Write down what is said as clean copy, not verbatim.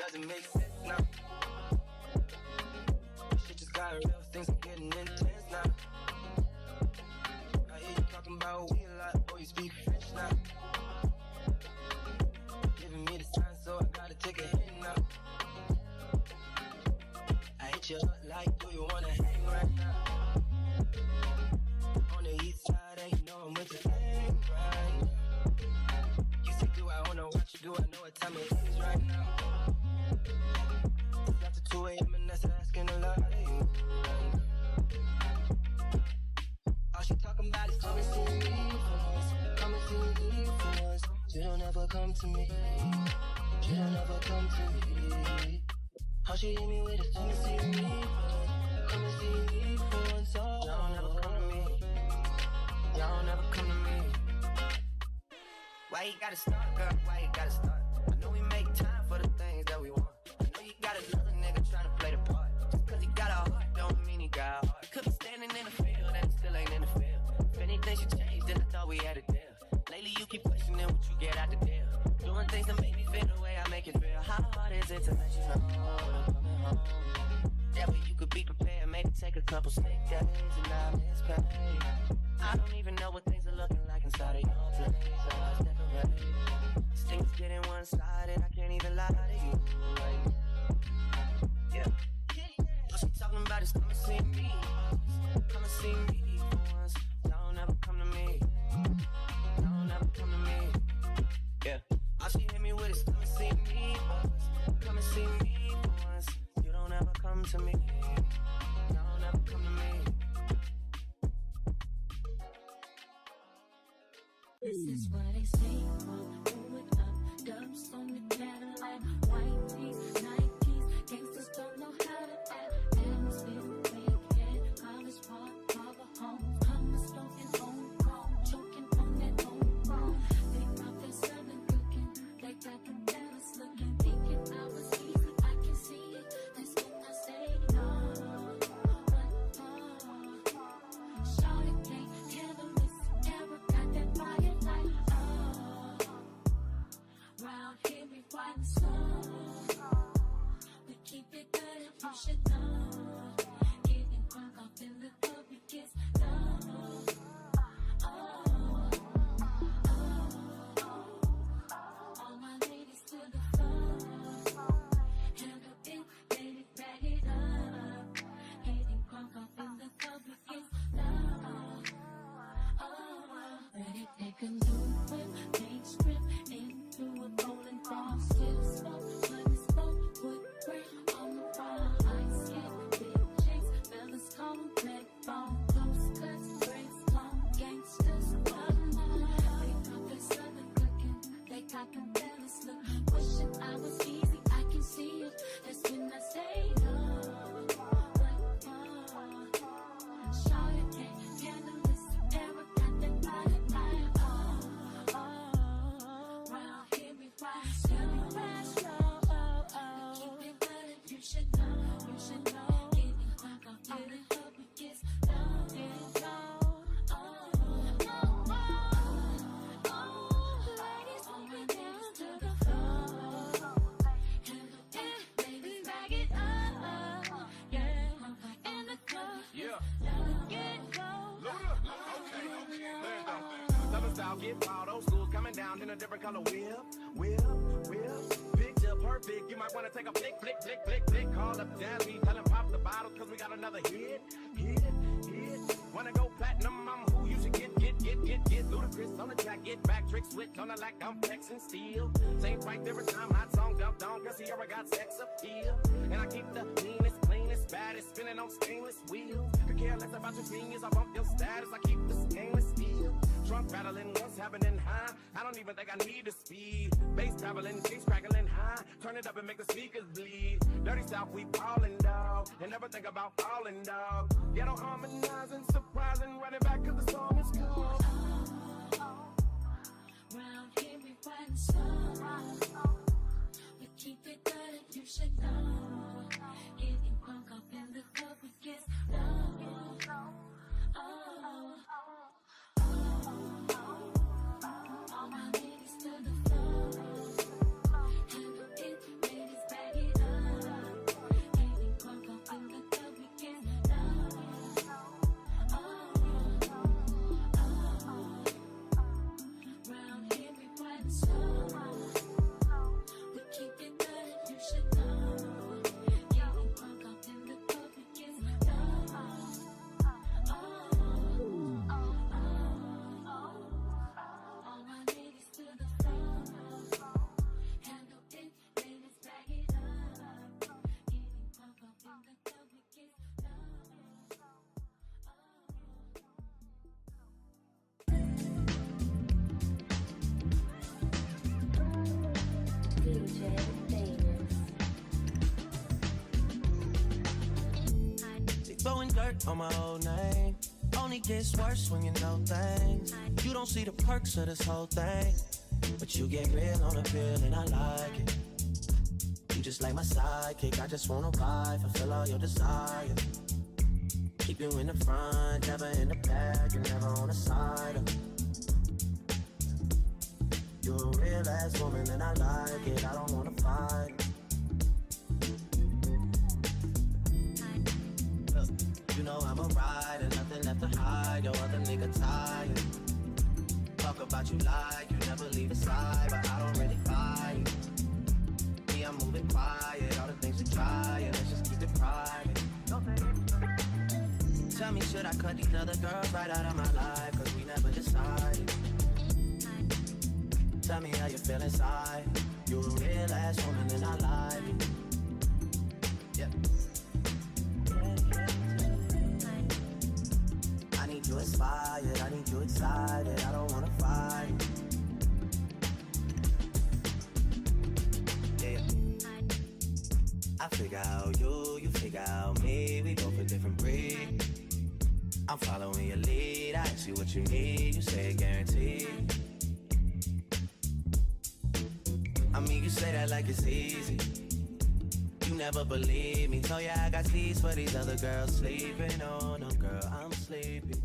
doesn't make sense now. Shit just got real, things are getting intense now. I hear you talking about we a lot, boy, you speak French now. Giving me the sign, so I gotta take a hit now. I hit you up like, do you wanna hang right now? On the east side, and you know I'm with the gang right now. You say, do I wanna watch you? Do I know what time it is right now? It's after 2 a.m. and that's asking a lot of you right now. All she talking about is come and see me for once. Come and see me for once. You don't ever come to me. You don't ever come to me. How she hit me with it? Come and see me for once. Come and see me for once. Oh, y'all never come to me. Y'all never come to me. Why you gotta start, girl? Why you gotta start? I know we make time for the things that we want. I know you got another nigga trying to play the part. Just cause he got a heart, don't mean he got a heart. He could be standing in the field and still ain't in the field. If anything should change, then I thought we had a deal. Lately you keep questioning what you get out the deal. Doing things that make me feel the way I make it feel. How hard is it to let you know that I'm coming home? That way you could be prepared, maybe take a couple sick days and I miss pay. I don't even know what things are looking like inside of your place. I was decorated. This thing's getting one-sided, I can't even lie to you right now. Yeah. All she talking about is come and see me. Come and see me for once. Don't ever come to me. Don't ever come to me. Yeah. All she hit me with is come and see me for once. Come and see me for once. You don't ever come to me. Don't ever come to me. This is what they say, pull it up, dubs on the Cadillac, white tees, Nikes, gangsters don't know how to act, atmosphere, big head, college park, harbor home, hummus smoking homegrown, choking on that homegrown, they out there selling, cooking, they got the Dallas looking, thinking I was easy, I can see it, that's when I say no, but shawty can't handle this, ever got that fire. Round here we find the sun. We keep it good and you should know. Getting crunk off in the club, we kiss love. All my ladies to the floor. Handle it, baby, bag it up. Getting crunk off in the club, we kiss love. Ready, take a new whip, paint strip into a bowling ball. Still smoke, money smoke, wood grain on the wall. Ice skin, big chicks, fellas call red bone. Close cuts, braids long, gangsters, wild on. They got their southern cooking, they got the fellas looking. Wishing I was easy, I can see it. That's when I say no. Shawty can't handle this, ever got that body like round here we ride slow, keep it good and you should know, getting crunk off in the club we kiss love, ladies all my ladies to the floor, handle it, baby, bag it up, yeah, in the club, yeah, get low, Southern style, get wild, old school, coming down in a different color whip. Picture perfect, you might want to take a flick. Call up Jazzy, tell him pop the bottle, cause we got another hit. Wanna go platinum, I'm who you should get. Ludacris on the track, get back, trick switch on the like I'm flexing steel. Same right every time, hot song dumped on, cause he ever got sex appeal. And I keep the meanest, cleanest, baddest, spinning on stainless wheels. Could care less about your genius, I bump your status, I keep the stainless steel. Trunk rattling, what's happening high? I don't even think I need the speed. Bass traveling, kicks crackling high. Turn it up and make the speakers bleed. Dirty South, we ballin', dog. And never think about falling, dog. Ghetto harmonizing, surprising, running back cause the song is cool. Round here we find the sun. We keep it good and you should know. Getting crunk up in the club, we kiss love. All my ladies to the floor. Handle it, ladies, bag it They throwing dirt on my old name. Only gets worse when you know things. You don't see the perks of this whole thing, but you get real on the pill and I like it. You just like my sidekick, I just wanna ride, fulfill all your desire. Keep you in the front, never in the back, and never on the side. You're a real ass woman and I like it, I don't wanna fight. Look, you know I'm a rider, nothing left to hide, your other nigga tired. Talk about you like you never leave his side, but I don't really buy it. Me, I'm moving quiet, all the things you try, and let's just keep it private. Tell me, should I cut these other girls right out of my life, cause we never decided. Tell me how you feel inside. You're a real ass woman and I like it. Yep. I need you inspired, I need you excited, I don't wanna fight. Yeah. I figure out you figure out me, we both a different breed. I'm following your lead, I ask you what you need, you say guaranteed. I mean, you say that like it's easy. You never believe me, told ya I got keys for these other girls sleeping. Oh no, girl, I'm sleepy.